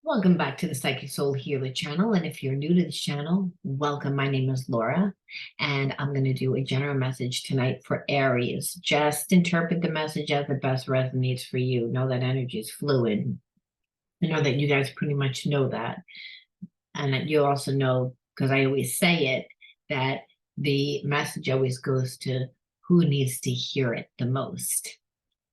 Welcome back to the Psychic Soul Healer channel. And if you're new to this channel, welcome. My name is Laura, and I'm going to do a general message tonight for Aries. Just interpret the message as the best resonates for you. Know that energy is fluid. I know that you guys pretty much know that. And that you also know, because I always say it, that the message always goes to who needs to hear it the most.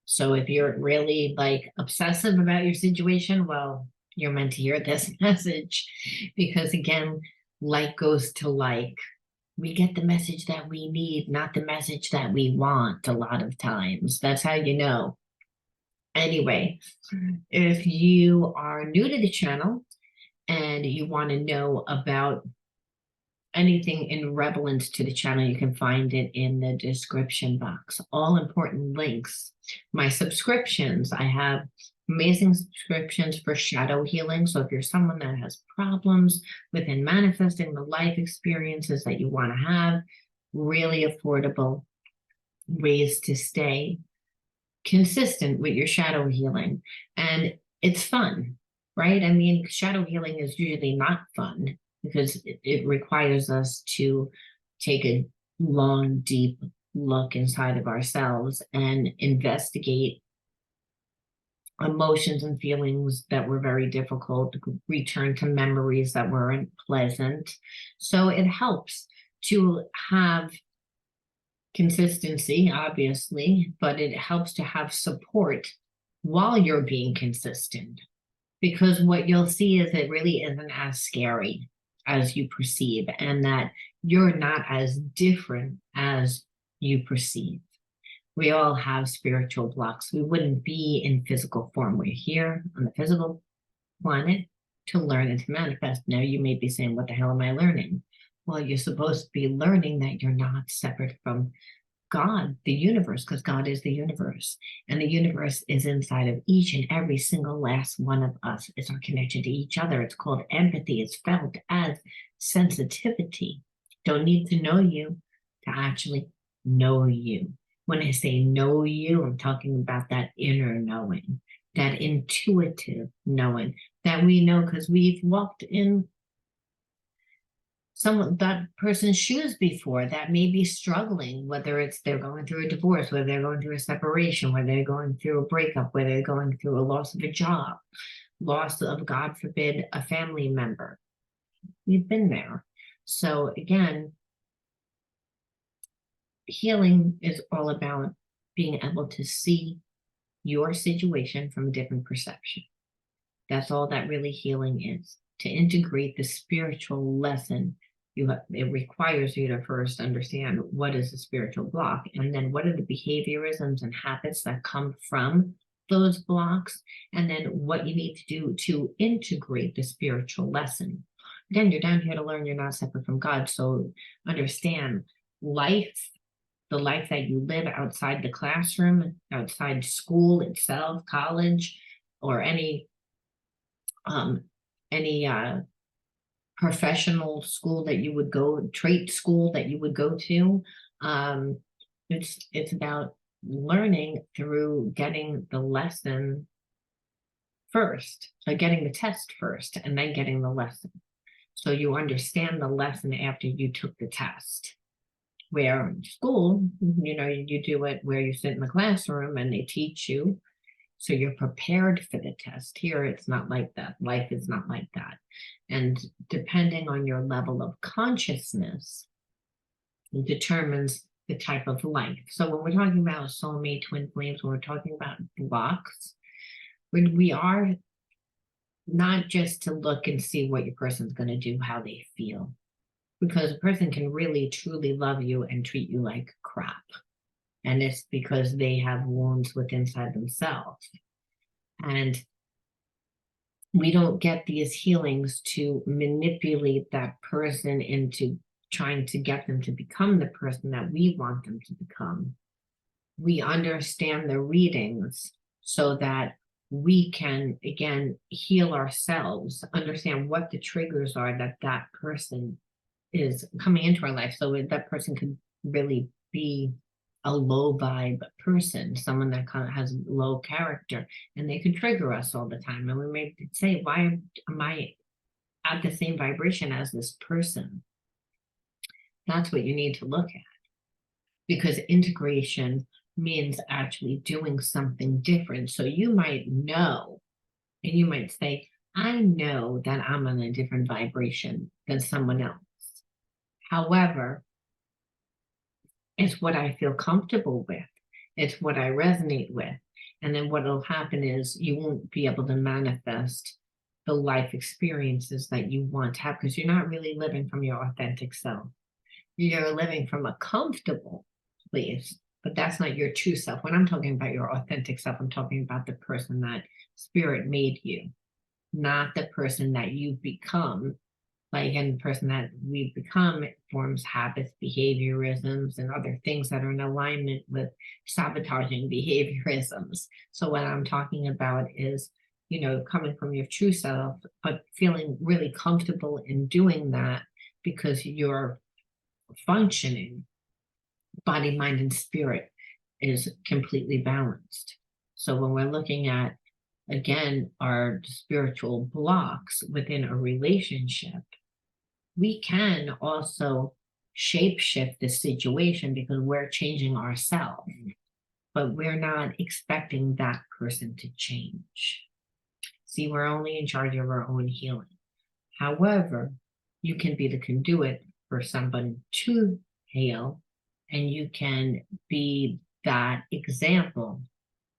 So if you're really like obsessive about your situation, well, you're meant to hear this message because again, like goes to like. We get the message that we need, not the message that we want a lot of times. That's how you know. Anyway, if you are new to the channel and you want to know about anything in relevance to the channel, you can find it in the description box. All important links. My subscriptions, I have amazing subscriptions for shadow healing. So if you're someone that has problems within manifesting the life experiences that you want to have, really affordable ways to stay consistent with your shadow healing. And it's fun, right? I mean, shadow healing is usually not fun because it requires us to take a long, deep look inside of ourselves and investigate emotions and feelings that were very difficult, return to memories that weren't pleasant. So it helps to have consistency, obviously, but it helps to have support while you're being consistent. Because what you'll see is it really isn't as scary as you perceive, and that you're not as different as you perceive. We all have spiritual blocks. We wouldn't be in physical form. We're here on the physical planet to learn and to manifest. Now, you may be saying, what the hell am I learning? Well, you're supposed to be learning that you're not separate from God, the universe, because God is the universe. And the universe is inside of each and every single last one of us. It's our connection to each other. It's called empathy. It's felt as sensitivity. Don't need to know you to actually know you. When I say know you, I'm talking about that inner knowing, that intuitive knowing that we know because we've walked in someone that person's shoes before that may be struggling, whether it's they're going through a divorce, whether they're going through a separation, whether they're going through a breakup, whether they're going through a loss of a job, loss of, God forbid, a family member. We've been there. So again, healing is all about being able to see your situation from a different perception. That's all that really healing is, to integrate the spiritual lesson. It requires you to first understand what is a spiritual block, and then what are the behaviorisms and habits that come from those blocks, and then what you need to do to integrate the spiritual lesson. Again, you're down here to learn. You're not separate from God. So understand life, the life that you live outside the classroom, outside school itself, college, or um, any professional school that you would go, trade school that you would go to. Um, it's about learning through getting the lesson first, so getting the test first, and then getting the lesson. So you understand the lesson after you took the test. Where school, you do it where you sit in the classroom and they teach you. So you're prepared for the test. Here, it's not like that. Life is not like that. And depending on your level of consciousness, it determines the type of life. So when we're talking about soulmate, twin flames, when we're talking about blocks, we are not just to look and see what your person's going to do, how they feel. Because a person can really, truly love you and treat you like crap. And it's because they have wounds within inside themselves. And we don't get these healings to manipulate that person into trying to get them to become the person that we want them to become. We understand the readings so that we can, again, heal ourselves, understand what the triggers are that person is coming into our life, so that person could really be a low vibe person, someone that kind of has low character, and they can trigger us all the time. And we may say, why am I at the same vibration as this person? That's what you need to look at, because integration means actually doing something different. So you might know, and you might say, I know that I'm on a different vibration than someone else. However, it's what I feel comfortable with. It's what I resonate with. And then what will happen is you won't be able to manifest the life experiences that you want to have, because you're not really living from your authentic self. You're living from a comfortable place, but that's not your true self. When I'm talking about your authentic self, I'm talking about the person that spirit made you, not the person that you've become. Like, and the person that we become forms habits, behaviorisms, and other things that are in alignment with sabotaging behaviorisms. So what I'm talking about is, you know, coming from your true self, but feeling really comfortable in doing that because you're functioning, body, mind, and spirit is completely balanced. So when we're looking at, again, our spiritual blocks within a relationship, we can also shape shift the situation because we're changing ourselves, but we're not expecting that person to change. See, we're only in charge of our own healing. However, you can be the conduit for somebody to heal, and you can be that example.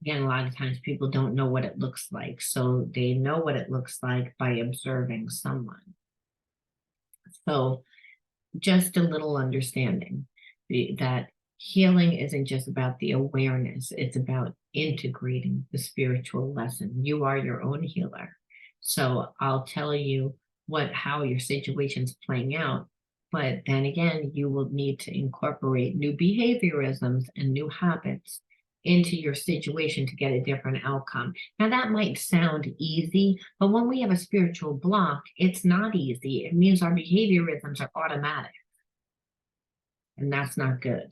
Again, a lot of times people don't know what it looks like, so they know what it looks like by observing someone. So just a little understanding that healing isn't just about the awareness, it's about integrating the spiritual lesson. You are your own healer. So I'll tell you how your situation's playing out, but then again, you will need to incorporate new behaviorisms and new habits into your situation to get a different outcome. Now, that might sound easy, but when we have a spiritual block, it's not easy. It means our behaviorisms are automatic. And that's not good,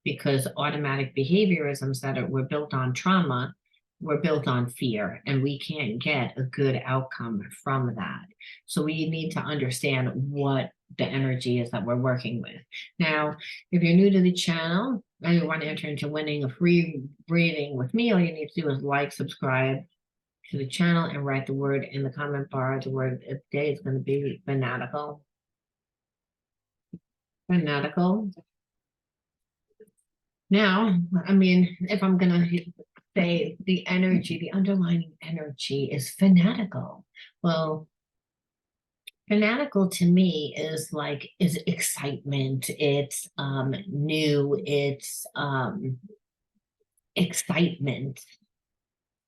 because automatic behaviorisms that were built on trauma were built on fear, and we can't get a good outcome from that. So we need to understand what the energy is that we're working with. Now, if you're new to the channel and you want to enter into winning a free reading with me, all you need to do is like, subscribe to the channel, and write the word in the comment bar. The word of the day is going to be fanatical. Fanatical. Now, I mean, if I'm going to say the energy, the underlying energy is fanatical. Well, fanatical to me is excitement. It's new. It's excitement.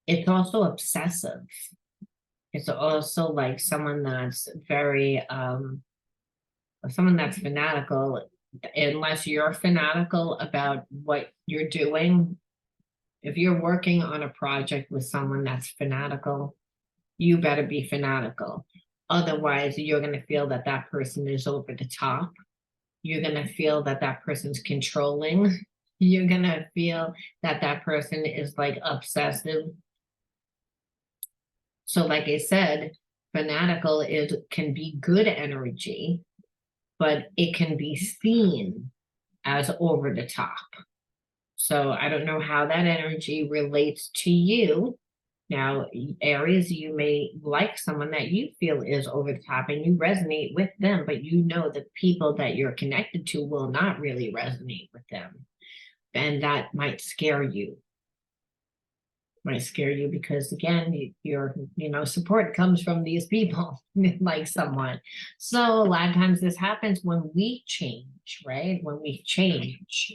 It's also obsessive. It's also like someone that's someone that's fanatical. Unless you're fanatical about what you're doing, if you're working on a project with someone that's fanatical, you better be fanatical. Otherwise, you're going to feel that that person is over the top. You're going to feel that that person's controlling. You're going to feel that that person is like obsessive. So like I said, fanatical can be good energy, but it can be seen as over the top. So I don't know how that energy relates to you. Now, Aries, you may like someone that you feel is over the top and you resonate with them, but you know the people that you're connected to will not really resonate with them. And that might scare you. Might scare you because, again, your support comes from these people like someone. So a lot of times this happens when we change, right? When we change.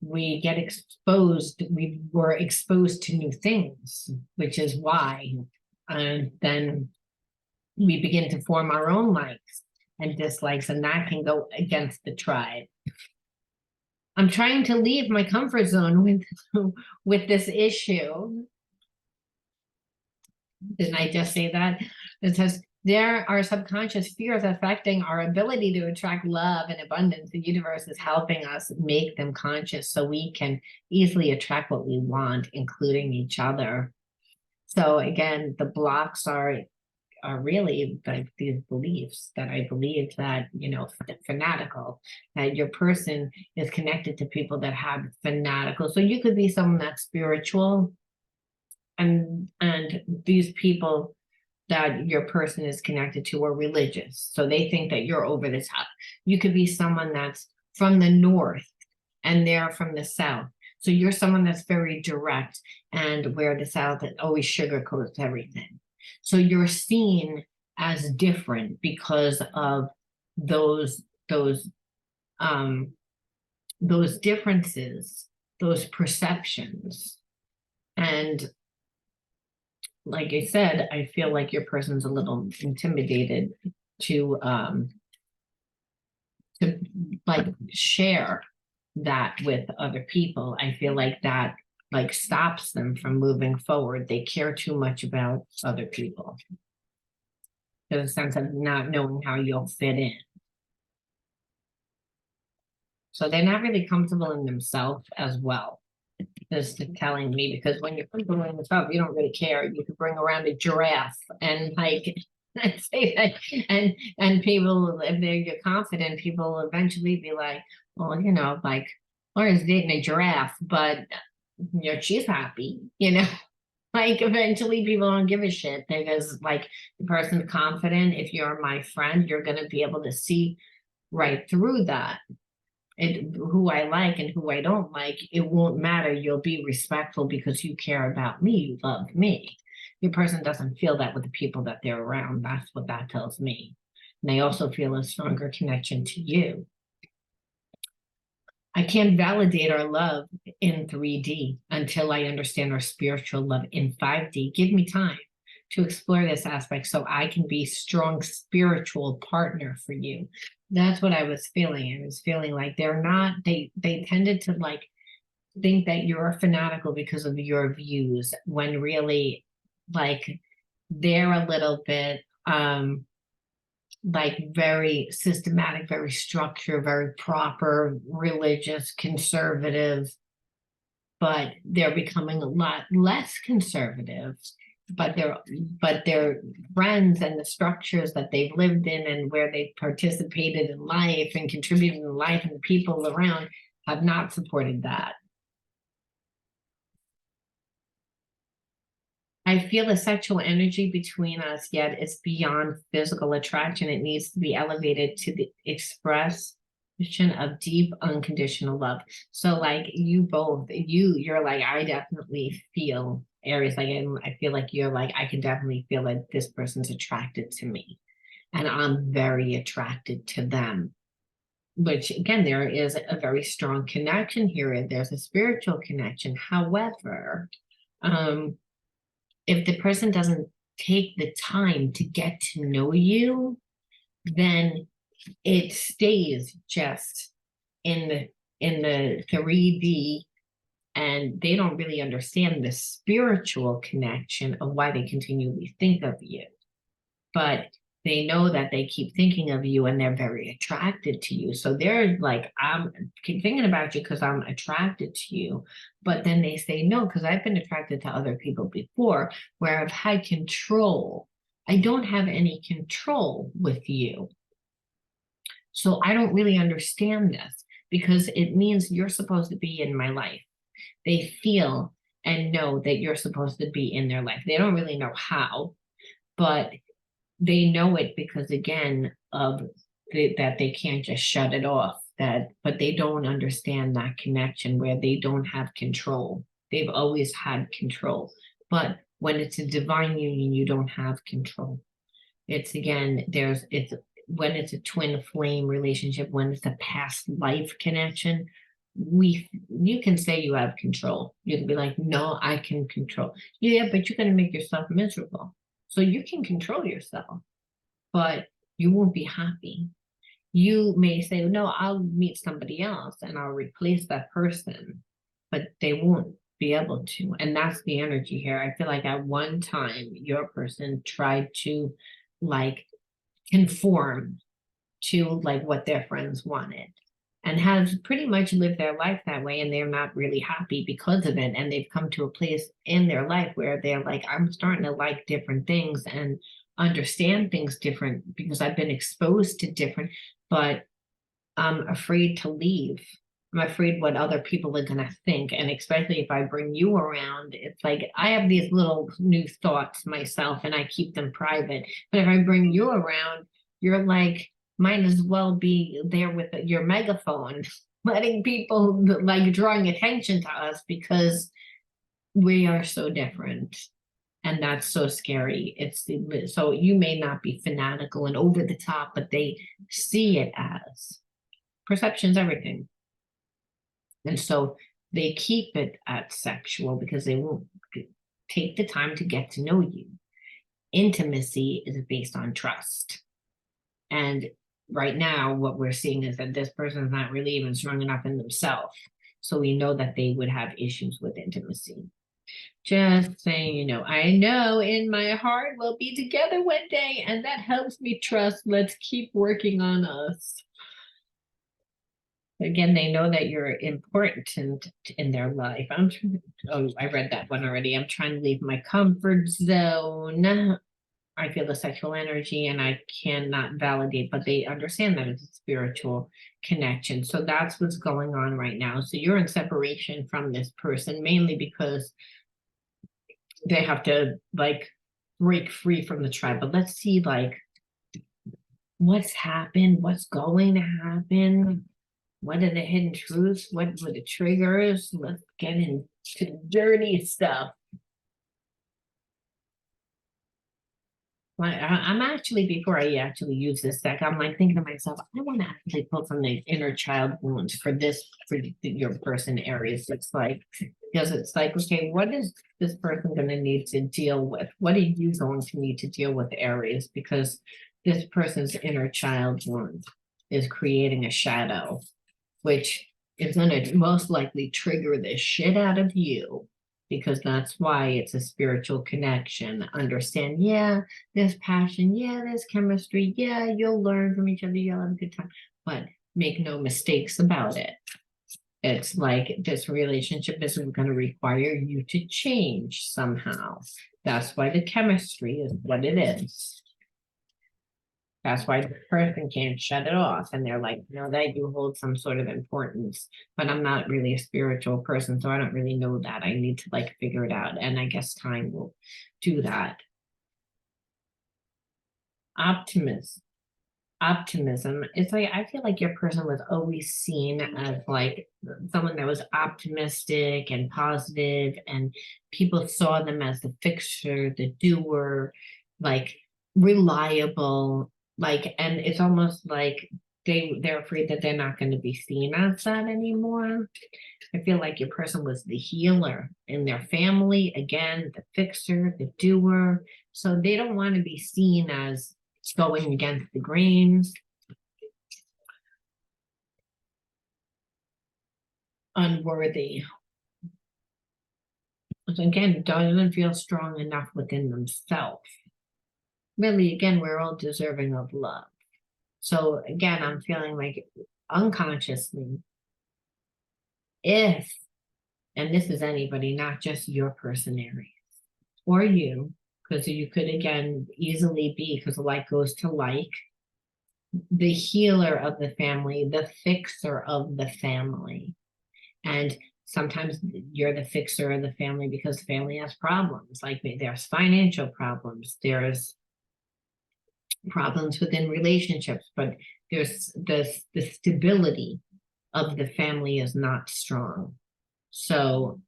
We get exposed, we were exposed to new things, which is why, and then we begin to form our own likes and dislikes, and that can go against the tribe. I'm trying to leave my comfort zone with this issue. Didn't I just say that? It says, There are subconscious fears affecting our ability to attract love and abundance. The universe is helping us make them conscious so we can easily attract what we want, including each other. So again, the blocks are really like these beliefs that I believe that, fanatical, that your person is connected to people that have fanatical. So you could be someone that's spiritual, and these people that your person is connected to are religious. So they think that you're over the top. You could be someone that's from the north and they're from the south. So you're someone that's very direct, and where the south always sugarcoats everything. So you're seen as different because of those those um those differences, those perceptions. And like I said, I feel like your person's a little intimidated to to like share that with other people. I feel like that like stops them from moving forward. They care too much about other people. There's a sense of not knowing how you'll fit in. So they're not really comfortable in themselves as well. Just telling me, because when you're comfortable in yourself, you don't really care. You could bring around a giraffe and like and say that, and people, if you're confident, people will eventually be like, well, like Laura's dating a giraffe, but she's happy, Like eventually people don't give a shit because like the person's confident. If you're my friend, you're gonna be able to see right through that. Who I like and who I don't like, it won't matter. You'll be respectful because you care about me, you love me. Your person doesn't feel that with the people that they're around. That's what that tells me. And they also feel a stronger connection to you. I can't validate our love in 3D until I understand our spiritual love in 5D. Give me time to explore this aspect so I can be strong spiritual partner for you. That's what I was feeling. I was feeling like they tended to like think that you're fanatical because of your views, when really like they're a little bit like very systematic, very structured, very proper, religious, conservative, but they're becoming a lot less conservative. But their friends and the structures that they've lived in and where they've participated in life and contributed in life and the people around have not supported that. I feel the sexual energy between us, yet it's beyond physical attraction. It needs to be elevated to the expression of deep, unconditional love. So, like you both, you're like, I definitely feel Aries. Like, I feel like you're like, I can definitely feel that this person's attracted to me, and I'm very attracted to them. Which again, there is a very strong connection here. There's a spiritual connection. However, if the person doesn't take the time to get to know you, then it stays just in the 3D, and they don't really understand the spiritual connection of why they continually think of you. But they know that they keep thinking of you and they're very attracted to you. So they're like, I'm keep thinking about you because I'm attracted to you. But then they say no, because I've been attracted to other people before where I've had control. I don't have any control with you. So I don't really understand this because it means you're supposed to be in my life. They feel and know that you're supposed to be in their life. They don't really know how, but they know it because again of that they can't just shut it off, but they don't understand that connection where they don't have control. They've always had control, but when it's a divine union, you don't have control. It's again, it's when it's a twin flame relationship, when it's a past life connection, you can say you have control. You can be like, no, I can control. Yeah, but you're going to make yourself miserable. So you can control yourself, but you won't be happy. You may say, no, I'll meet somebody else and I'll replace that person, but they won't be able to. And that's the energy here. I feel like at one time, your person tried to like conform to like what their friends wanted, and have pretty much lived their life that way, and they're not really happy because of it. And they've come to a place in their life where they're like, I'm starting to like different things and understand things different because I've been exposed to different, but I'm afraid to leave. I'm afraid what other people are going to think. And especially if I bring you around, it's like I have these little new thoughts myself and I keep them private. But if I bring you around, you're like, might as well be there with your megaphone, letting people like drawing attention to us because we are so different. And that's so scary. So you may not be fanatical and over the top, but they see it as perception's everything. And so they keep it at sexual because they won't take the time to get to know you. Intimacy is based on trust. And right now, what we're seeing is that this person is not really even strong enough in themselves. So we know that they would have issues with intimacy. Just saying, I know in my heart we'll be together one day, and that helps me trust. Let's keep working on us. Again, they know that you're important in their life. I read that one already. I'm trying to leave my comfort zone. I feel the sexual energy and I cannot validate, but they understand that it's a spiritual connection. So that's what's going on right now. So you're in separation from this person, mainly because they have to like break free from the tribe. But let's see like what's happened, what's going to happen. What are the hidden truths? What were the triggers? Let's get into the dirty stuff. I'm actually, before I actually use this deck, I'm like thinking to myself, I want to actually pull from the inner child wounds for your person, Aries. It's like, because it's like, okay, what is this person going to need to deal with? What are you going to need to deal with, Aries? Because this person's inner child wound is creating a shadow, which is going to most likely trigger the shit out of you, because that's why it's a spiritual connection. Understand, yeah, there's passion, yeah, there's chemistry, yeah, you'll learn from each other, you'll have a good time, but make no mistakes about it. It's like this relationship isn't going to require you to change somehow. That's why the chemistry is what it is. That's why the person can't shut it off. And they're like, no, that you hold some sort of importance, but I'm not really a spiritual person, so I don't really know that. I need to like figure it out. And I guess time will do that. Optimism. It's like, I feel like your person was always seen as like someone that was optimistic and positive, and people saw them as the fixer, the doer, like reliable, like, and it's almost like they're afraid that they're not going to be seen as that anymore. I feel like your person was the healer in their family, again, the fixer, the doer. So they don't want to be seen as going against the grains, unworthy. So again, doesn't feel strong enough within themselves. Really, again, we're all deserving of love. So again, I'm feeling like unconsciously, if, and this is anybody, not just your person, Aries, or you, because you could again easily be, because like goes to like, the healer of the family, the fixer of the family. And sometimes you're the fixer of the family because the family has problems. Like there's financial problems, there's problems within relationships, but there's the stability of the family is not strong. So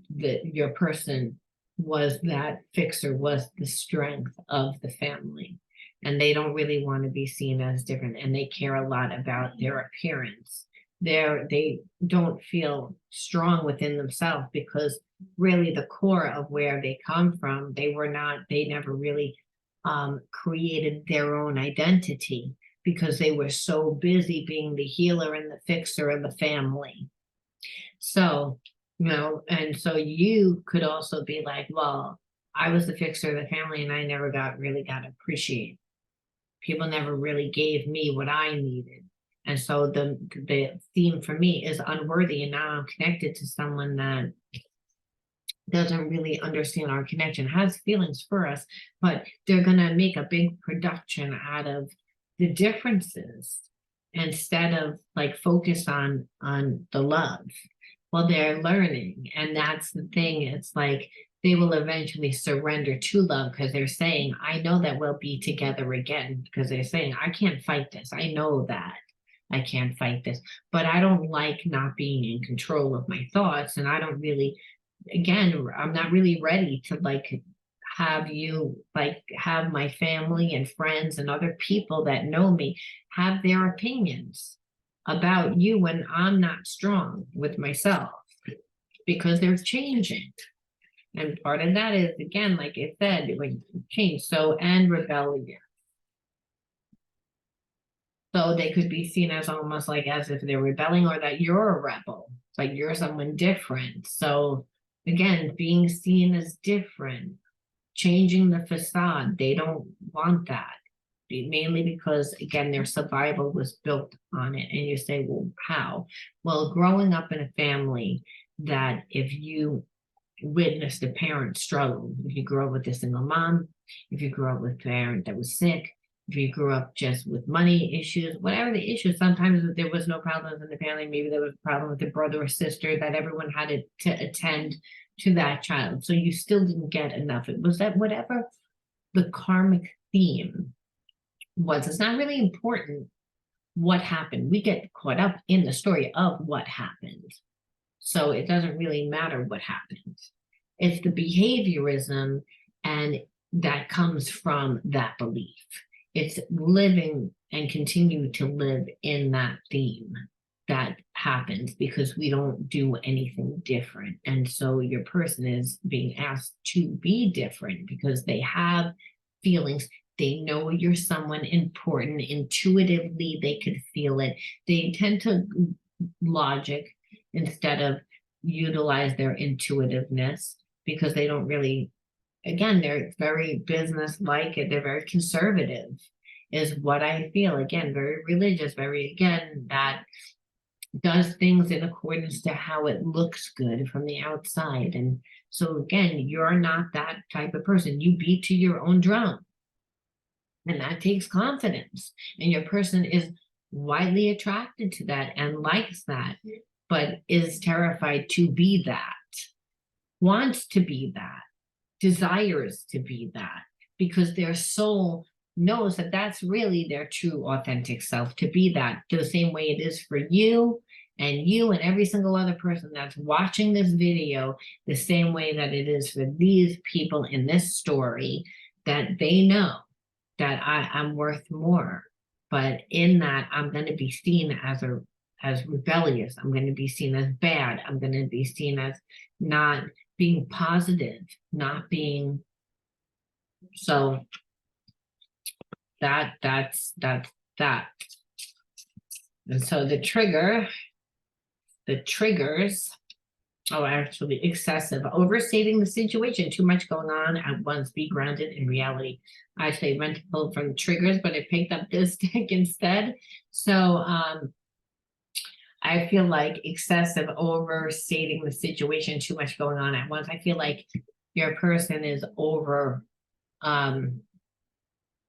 your person was that fixer, was the strength of the family. And they don't really want to be seen as different, and they care a lot about their appearance. They don't feel strong within themselves because really the core of where they come from, they never really created their own identity because they were so busy being the healer and the fixer of the family. So, and so you could also be like, well, I was the fixer of the family and I never really got appreciated. People never really gave me what I needed. And so the theme for me is unworthy. And now I'm connected to someone that doesn't really understand our connection, has feelings for us, but they're going to make a big production out of the differences instead of like focus on the love. Well, they're learning, and that's the thing. It's like they will eventually surrender to love because they're saying, I know that we'll be together again, because they're saying, I can't fight this. I know that I can't fight this, but I don't like not being in control of my thoughts. And I don't really, again, I'm not really ready to like have you, like have my family and friends and other people that know me have their opinions about you when I'm not strong with myself, because they're changing. And part of that is, again, like I said, when you change. So, and rebellion. So they could be seen as almost like as if they're rebelling, or that you're a rebel, like you're someone different. So again, being seen as different, changing the facade, they don't want that. Mainly because, again, their survival was built on it. And you say, well, how? Well, growing up in a family that if you witnessed a parent struggle, if you grew up with a single mom, if you grew up with a parent that was sick, if you grew up just with money issues, whatever the issue, sometimes there was no problems in the family, maybe there was a problem with the brother or sister, that everyone had to attend to that child. So you still didn't get enough. It was that whatever the karmic theme was, it's not really important what happened. We get caught up in the story of what happened. So it doesn't really matter what happened. It's the behaviorism, and that comes from that belief. It's living and continue to live in that theme that happens because we don't do anything different. And so your person is being asked to be different because they have feelings. They know you're someone important. Intuitively, they could feel it. They tend to logic instead of utilize their intuitiveness, because they don't really, again, they're very business-like. They're very conservative, is what I feel. Again, very religious, very, again, that does things in accordance to how it looks good from the outside. And so, again, you're not that type of person. You beat to your own drum. And that takes confidence. And your person is widely attracted to that and likes that, but is terrified to be that, wants to be that, desires to be that, because their soul knows that that's really their true authentic self, to be that, the same way it is for you and every single other person that's watching this video, the same way that it is for these people in this story, that they know that I'm worth more. But in that, I'm going to be seen as rebellious. I'm going to be seen as bad. I'm going to be seen as not being positive, not being. So that's that. And so the triggers are actually excessive, overstating the situation, too much going on at once, be grounded in reality. I say meant to pull from the triggers, but I picked up this deck instead. So I feel like excessive, overstating the situation, too much going on at once. I feel like your person is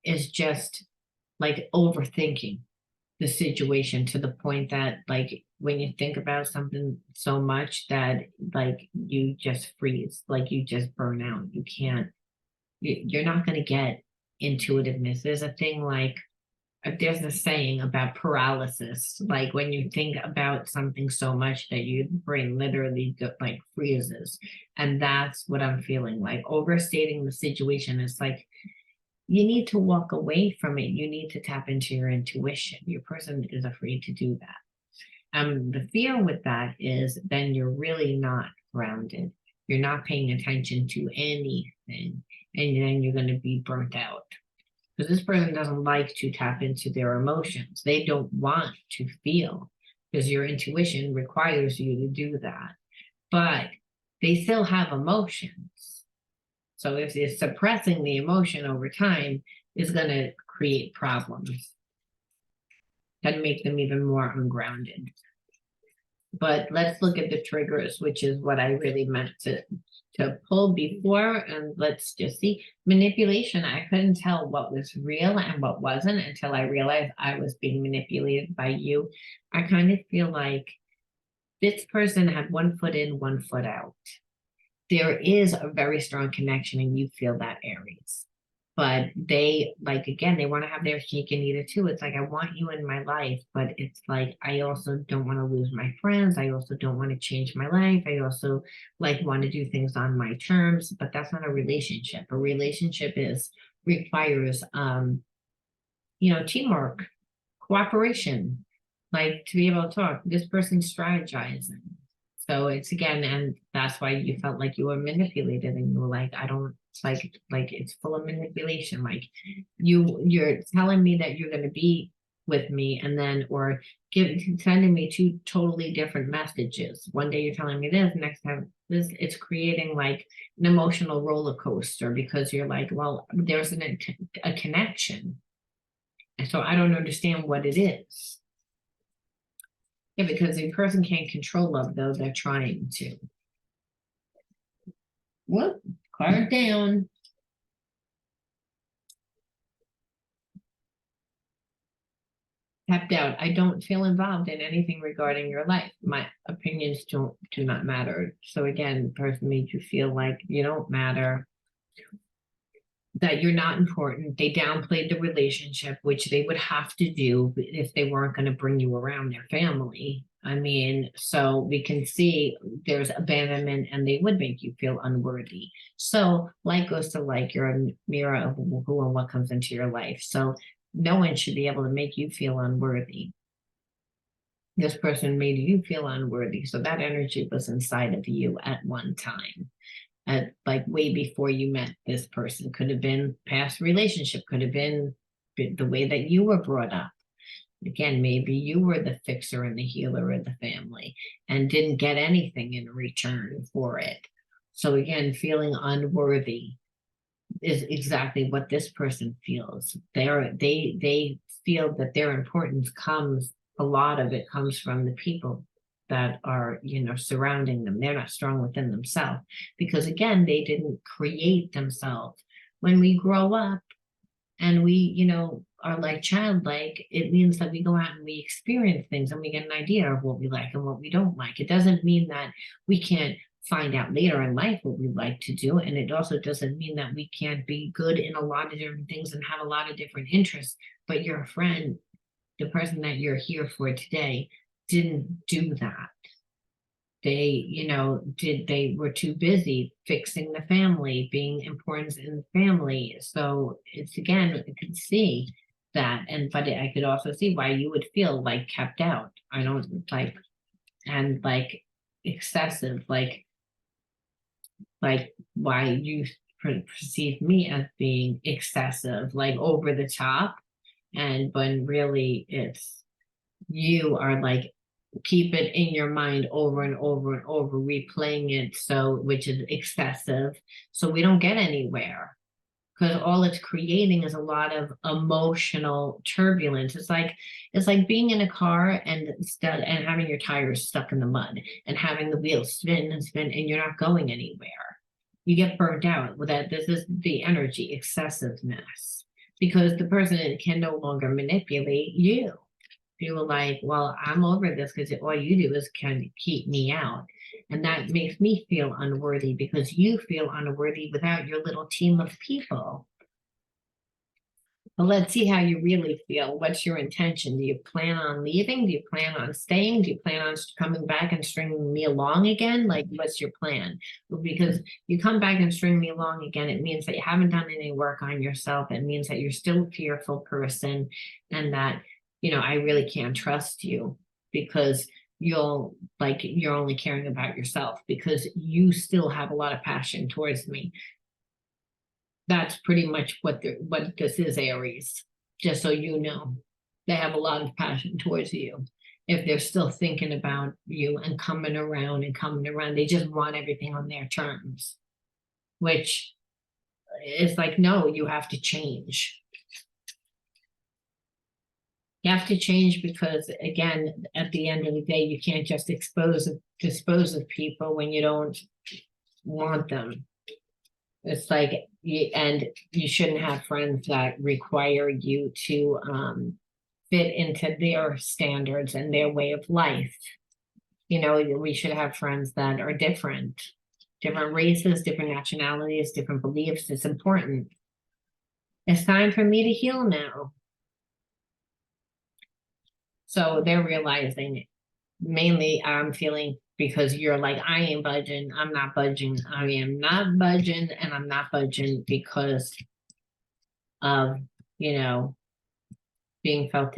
is just like overthinking the situation to the point that, like, when you think about something so much that like you just freeze, like you just burn out. You can't, you're not going to get intuitiveness. There's a thing like, there's a saying about paralysis, like when you think about something so much that your brain literally like freezes. And that's what I'm feeling like. Overstating the situation is like, you need to walk away from it. You need to tap into your intuition. Your person is afraid to do that. The fear with that is then you're really not grounded. You're not paying attention to anything. And then you're going to be burnt out. Because this person doesn't like to tap into their emotions. They don't want to feel, because your intuition requires you to do that. But they still have emotions. So if it's suppressing the emotion over time, is going to create problems, can make them even more ungrounded. But let's look at the triggers, which is what I really meant to pull before. And let's just see. Manipulation. I couldn't tell what was real and what wasn't until I realized I was being manipulated by you. I kind of feel like this person had one foot in, one foot out. There is a very strong connection, and you feel that, Aries. But they, like, again, they want to have their cake and eat it too. It's like, I want you in my life, but it's like, I also don't want to lose my friends. I also don't want to change my life. I also like want to do things on my terms, but that's not a relationship. A relationship requires, teamwork, cooperation, like to be able to talk. This person's strategizing. So it's again, and that's why you felt like you were manipulated, and you were like, I don't like it's full of manipulation. Like you're telling me that you're going to be with me, and then or sending me two totally different messages. One day you're telling me this, next time this. It's creating like an emotional roller coaster, because you're like, well, there's a connection, and so I don't understand what it is. Yeah, because a person can't control love, though they're trying to. Whoop, card down. Tapped out. I don't feel involved in anything regarding your life. My opinions do not matter. So again, the person made you feel like you don't matter, that you're not important. They downplayed the relationship, which they would have to do if they weren't going to bring you around their family. I mean, so we can see there's abandonment, and they would make you feel unworthy. So like goes to like, you're a mirror of who and what comes into your life. So no one should be able to make you feel unworthy. This person made you feel unworthy. So that energy was inside of you at one time. Like way before you met this person. Could have been past relationship, could have been the way that you were brought up. Again, maybe you were the fixer and the healer of the family and didn't get anything in return for it. So again, feeling unworthy is exactly what this person feels. They feel that their importance comes, a lot of it comes from the people that are, surrounding them. They're not strong within themselves, because again, they didn't create themselves. When we grow up and we, are like childlike, it means that we go out and we experience things, and we get an idea of what we like and what we don't like. It doesn't mean that we can't find out later in life what we like to do. And it also doesn't mean that we can't be good in a lot of different things and have a lot of different interests. But your friend, the person that you're here for today, didn't do that. They were too busy fixing the family, being important in the family. So it's, again, I could see that. But I could also see why you would feel like kept out. I don't like, and like excessive, like why you perceive me as being excessive, like over the top. And when really it's, you are like, keep it in your mind over and over and over, replaying it, so which is excessive. So we don't get anywhere, because all it's creating is a lot of emotional turbulence. It's like being in a car and having your tires stuck in the mud and having the wheels spin and spin, and you're not going anywhere. You get burnt out with that. This is the energy excessiveness, because the person can no longer manipulate you. You were like, well, I'm over this, because all you do is kind of keep me out. And that makes me feel unworthy, because you feel unworthy without your little team of people. Well, let's see how you really feel. What's your intention? Do you plan on leaving? Do you plan on staying? Do you plan on coming back and stringing me along again? Like, what's your plan? Because you come back and string me along again, it means that you haven't done any work on yourself. It means that you're still a fearful person, and that, I really can't trust you, because you're only caring about yourself, because you still have a lot of passion towards me. That's pretty much what this is, Aries. Just so you know, they have a lot of passion towards you. If they're still thinking about you and coming around, they just want everything on their terms, which is like, no, you have to change. You have to change because, again, at the end of the day, you can't just dispose of people when you don't want them. It's like, and you shouldn't have friends that require you to fit into their standards and their way of life. You know, we should have friends that are different races, different nationalities, different beliefs. It's important. It's time for me to heal now. So they're realizing it. Mainly I'm feeling because you're like, I ain't budging, I'm not budging, I am not budging, and I'm not budging because of, you know, being felt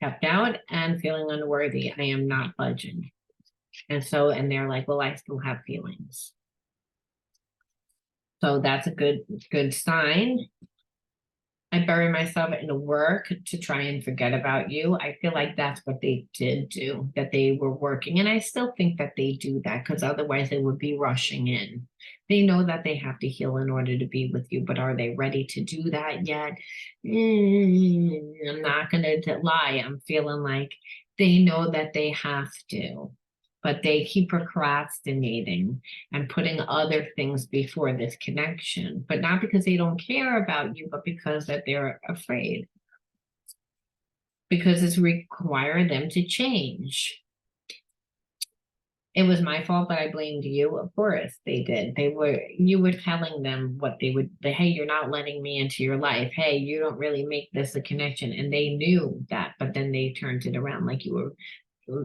kept out and feeling unworthy. I am not budging. And so, and they're like, well, I still have feelings. So that's a good sign. I bury myself in the work to try and forget about you. I feel like that's what they did do, that they were working. And I still think that they do that because otherwise they would be rushing in. They know that they have to heal in order to be with you, but are they ready to do that yet? I'm not going to lie. I'm feeling like they know that they have to, but they keep procrastinating and putting other things before this connection, but not because they don't care about you, but because that they're afraid. Because it's required them to change. It was my fault, but I blamed you. Of course they did. You were telling them what they would, hey, you're not letting me into your life. Hey, you don't really make this a connection. And they knew that, but then they turned it around like you were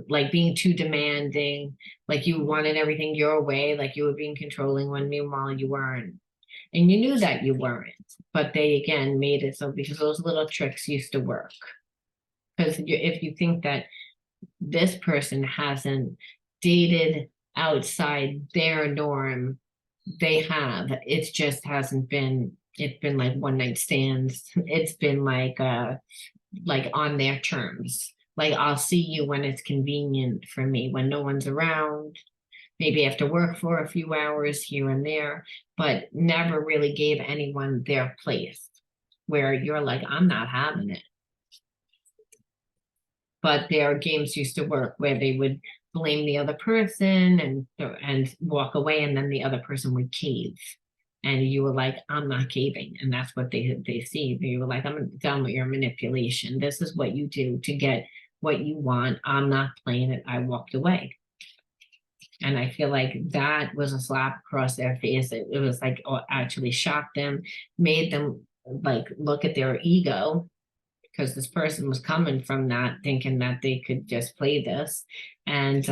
like being too demanding, like you wanted everything your way, like you were being controlling when meanwhile you weren't. And you knew that you weren't, but they again made it so because those little tricks used to work. Because if you think that this person hasn't dated outside their norm, they have. It just hasn't been, it's been like one night stands. It's been like on their terms. Like, I'll see you when it's convenient for me, when no one's around, maybe I have to work for a few hours here and there, but never really gave anyone their place where you're like, I'm not having it. But their games used to work where they would blame the other person and walk away, and then the other person would cave. And you were like, I'm not caving. And that's what they see. They were like, I'm done with your manipulation. This is what you do to get what you want. I'm not playing it. I walked away. And I feel like that was a slap across their face. It was like, oh, actually shocked them, made them like look at their ego, because this person was coming from that, thinking that they could just play this. And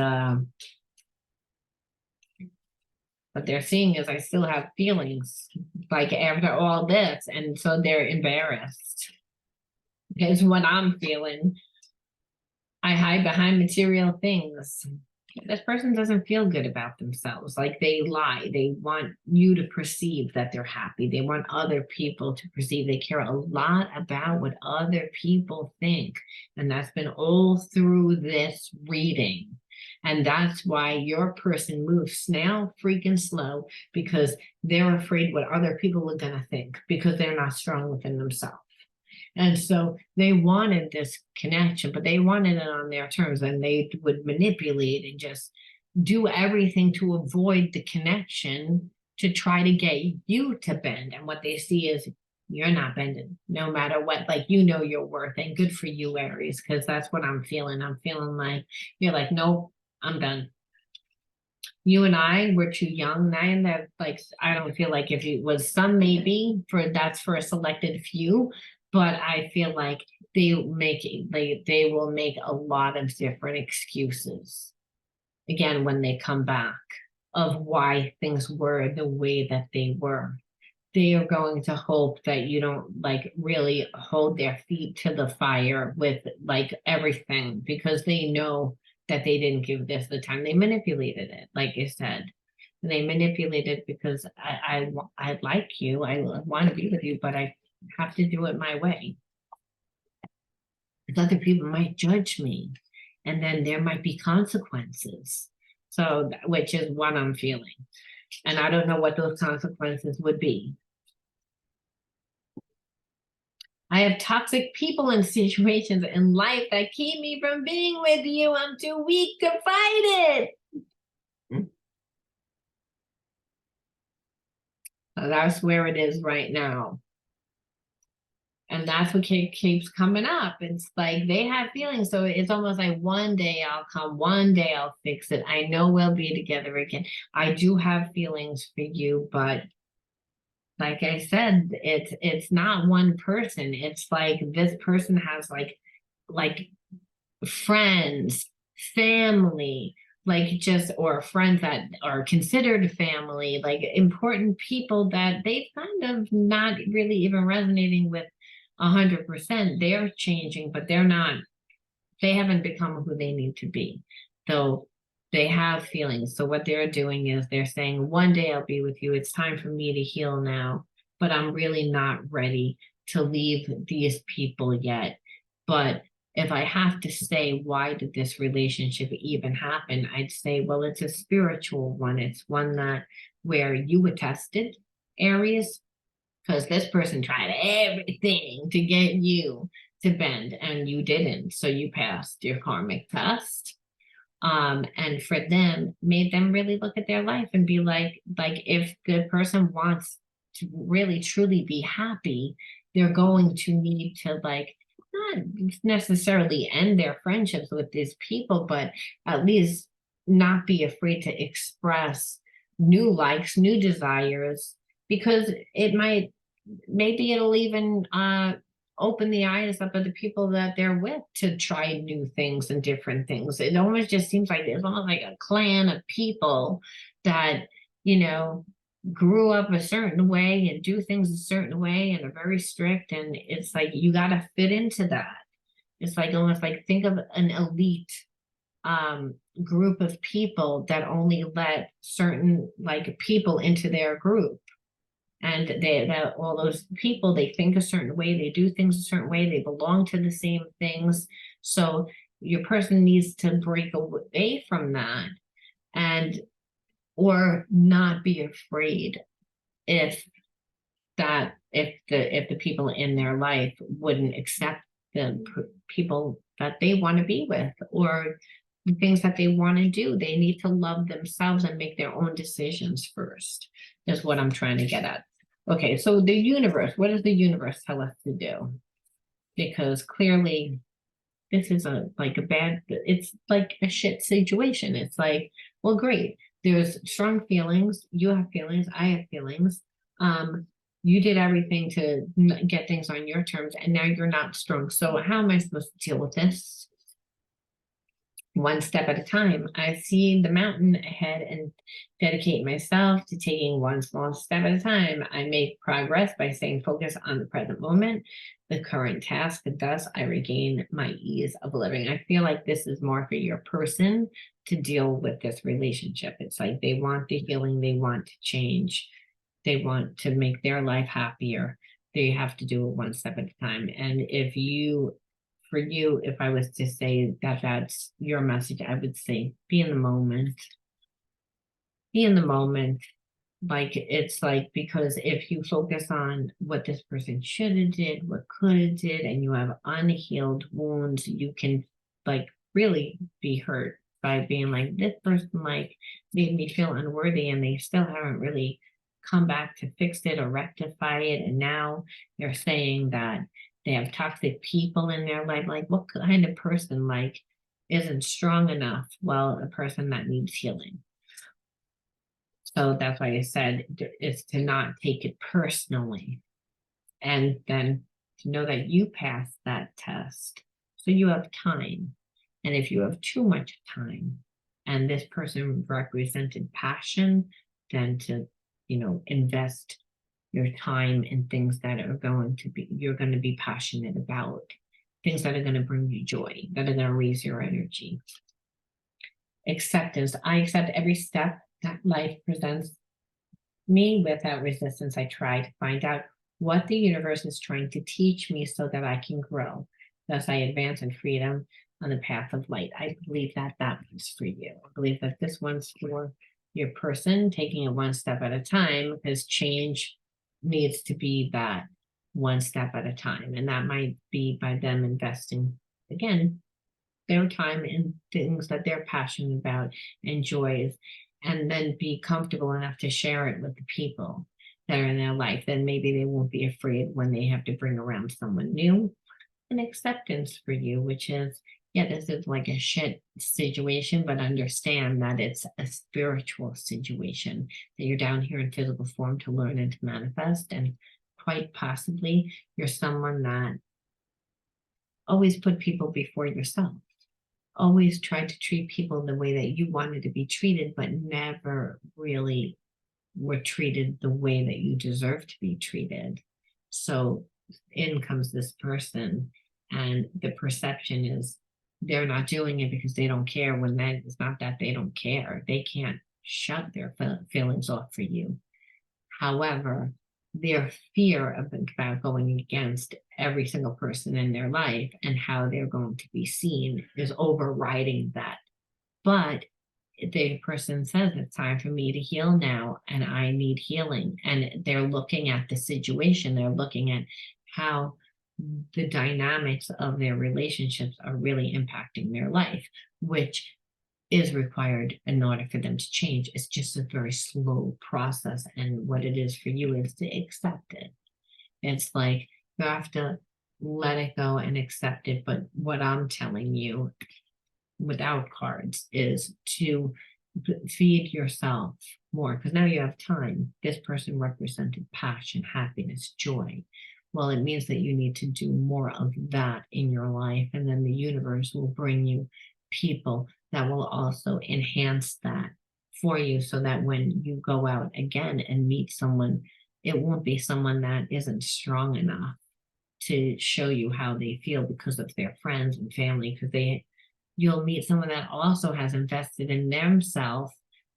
what they're seeing is I still have feelings, like after all this. And so they're embarrassed. Because what I'm feeling, I hide behind material things. This person doesn't feel good about themselves. Like, they lie. They want you to perceive that they're happy. They want other people to perceive. They care a lot about what other people think. And that's been all through this reading. And that's why your person moves snail freaking slow, because they're afraid what other people are going to think, because they're not strong within themselves. And so they wanted this connection, but they wanted it on their terms, and they would manipulate and just do everything to avoid the connection to try to get you to bend. And what they see is you're not bending no matter what. Like, you know your worth, and good for you, Aries, because that's what I'm feeling. I'm feeling like you're like, nope, I'm done. You and I were too young then, that like, I don't feel like, if it was some, maybe that's for a selected few, but I feel like they will make a lot of different excuses again when they come back of why things were the way that they were. They are going to hope that you don't like really hold their feet to the fire with like everything, because they know that they didn't give this the time. They manipulated it, like you said. They manipulated because I like you, I want to be with you, but I have to do it my way. Because other people might judge me, and then there might be consequences. So, which is what I'm feeling. And I don't know what those consequences would be. I have toxic people and situations in life that keep me from being with you. I'm too weak to fight it. So that's where it is right now. And that's what keeps coming up. It's like they have feelings. So it's almost like one day I'll come, one day I'll fix it. I know we'll be together again. I do have feelings for you, but like I said, it's not one person. It's like this person has like friends, family, like just or friends that are considered family, like important people that they kind of not really even resonating with 100%. They're changing, but they haven't become who they need to be. So they have feelings. So what they're doing is they're saying, one day I'll be with you. It's time for me to heal now, but I'm really not ready to leave these people yet. But if I have to say, why did this relationship even happen? I'd say, well, it's a spiritual one. It's one that where you were tested, Aries, because this person tried everything to get you to bend and you didn't. So you passed your karmic test. And for them, made them really look at their life and be like if the person wants to really truly be happy, they're going to need to like not necessarily end their friendships with these people, but at least not be afraid to express new likes, new desires, because it might maybe it'll even open the eyes up of the people that they're with to try new things and different things. It almost just seems like there's almost like a clan of people that, you know, grew up a certain way and do things a certain way and are very strict. And it's like you got to fit into that. It's like almost like think of an elite group of people that only let certain like people into their group. And that all those people, they think a certain way, they do things a certain way, they belong to the same things. So your person needs to break away from that and or not be afraid if if the people in their life wouldn't accept the people that they want to be with or the things that they want to do. They need to love themselves and make their own decisions first, is what I'm trying to get at. Okay, so the universe, what does the universe tell us to do? Because clearly this is it's like a shit situation. It's like, well, great. There's strong feelings. You have feelings. I have feelings. You did everything to get things on your terms, and now you're not strong. So how am I supposed to deal with this? One step at a time. I see the mountain ahead and dedicate myself to taking one small step at a time. I make progress by staying focused on the present moment, the current task. Thus, I regain my ease of living. I feel like this is more for your person to deal with this relationship. It's like they want the healing, they want to change, they want to make their life happier. They have to do it one step at a time. And for you, if I was to say that that's your message, I would say be in the moment. Be in the moment. Like it's like, because if you focus on what this person should have did, what could have did, and you have unhealed wounds, you can like really be hurt by being like, this person like made me feel unworthy and they still haven't really come back to fix it or rectify it. And now they're saying that they have toxic people in their life. Like what kind of person like isn't strong enough? Well, a person that needs healing. So that's why I said it's to not take it personally and then to know that you passed that test. So you have time. And if you have too much time and this person represented passion, then to, invest your time in things that are you're going to be passionate about, things that are going to bring you joy, that are going to raise your energy. Acceptance. I accept every step that life presents me without resistance. I try to find out what the universe is trying to teach me so that I can grow. Thus, I advance in freedom on the path of light. I believe that one's for you. I believe that this one's for your person, taking it one step at a time, because change needs to be that one step at a time. And that might be by them investing, again, their time in things that they're passionate about, enjoys, and then be comfortable enough to share it with the people that are in their life. Then maybe they won't be afraid when they have to bring around someone new. An acceptance for you, which is, yeah, this is like a shit situation, but understand that it's a spiritual situation, that you're down here in physical form to learn and to manifest. And quite possibly you're someone that always put people before yourself, always tried to treat people the way that you wanted to be treated, but never really were treated the way that you deserve to be treated. So in comes this person, and the perception is they're not doing it because they don't care, when that it's not that they don't care. They can't shut their feelings off for you. However, their fear about going against every single person in their life and how they're going to be seen is overriding that. But the person says, it's time for me to heal now, and I need healing. And they're looking at the situation, they're looking at how the dynamics of their relationships are really impacting their life, which is required in order for them to change. It's just a very slow process. And what it is for you is to accept it. It's like you have to let it go and accept it. But what I'm telling you without cards is to feed yourself more, because now you have time. This person represented passion, happiness, joy. Well, it means that you need to do more of that in your life, and then the universe will bring you people that will also enhance that for you, so that when you go out again and meet someone, it won't be someone that isn't strong enough to show you how they feel because of their friends and family, because you'll meet someone that also has invested in themselves,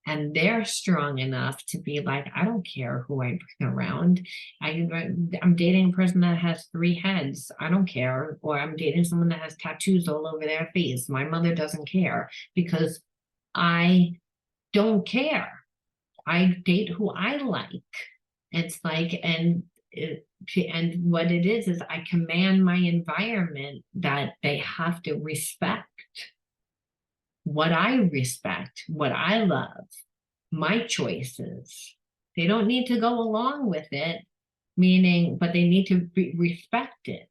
and they're strong enough to be like, I don't care who I bring around. I'm dating a person that has 3 heads. I don't care. Or I'm dating someone that has tattoos all over their face. My mother doesn't care, because I don't care. I date who I like. It's like, and what it is I command my environment that they have to respect what I respect, what I love, my choices. They don't need to go along with it, meaning, but they need to respect it.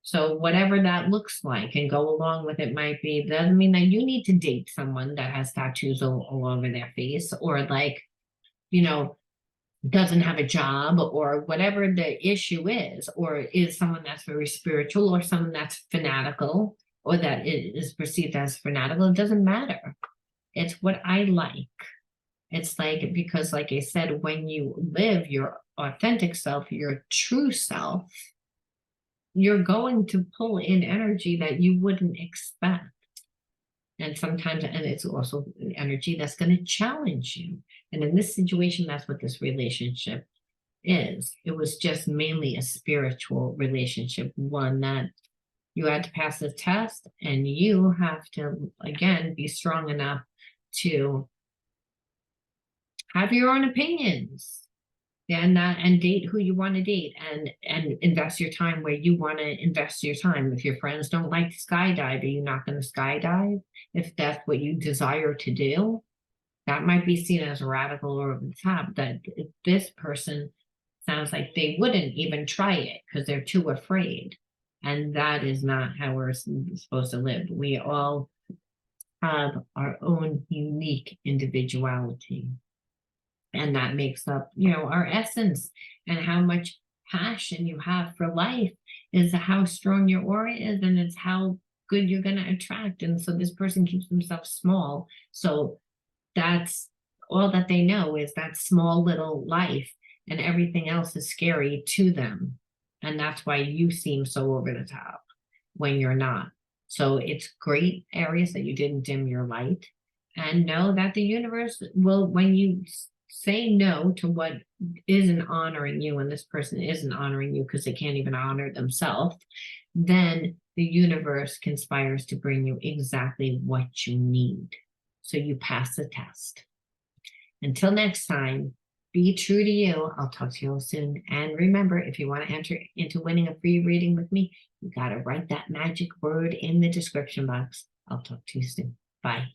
So whatever that looks like, and go along with it, might be, doesn't mean that you need to date someone that has tattoos all over their face, or like, doesn't have a job, or whatever the issue is, or is someone that's very spiritual, or someone that's fanatical, or that is perceived as fanatical. It doesn't matter. It's what I like. It's like, because like I said, when you live your authentic self, your true self, you're going to pull in energy that you wouldn't expect. And sometimes, and it's also energy that's going to challenge you. And in this situation, that's what this relationship is. It was just mainly a spiritual relationship, one that you had to pass the test, and you have to, again, be strong enough to have your own opinions, and date who you want to date, and invest your time where you want to invest your time. If your friends don't like to skydive, are you not going to skydive? If that's what you desire to do, that might be seen as radical or over the top. That if this person sounds like they wouldn't even try it because they're too afraid. And that is not how we're supposed to live. We all have our own unique individuality. And that makes up, our essence. And how much passion you have for life is how strong your aura is, and it's how good you're going to attract. And so this person keeps themselves small. So that's all that they know, is that small little life, and everything else is scary to them. And that's why you seem so over the top when you're not. So it's great, Aries, that you didn't dim your light, and know that the universe will, when you say no to what isn't honoring you, and this person isn't honoring you because they can't even honor themselves, then the universe conspires to bring you exactly what you need. So you pass the test. Until next time, Be true to you. I'll talk to you all soon. And remember, if you want to enter into winning a free reading with me, you got to write that magic word in the description box. I'll talk to you soon. Bye.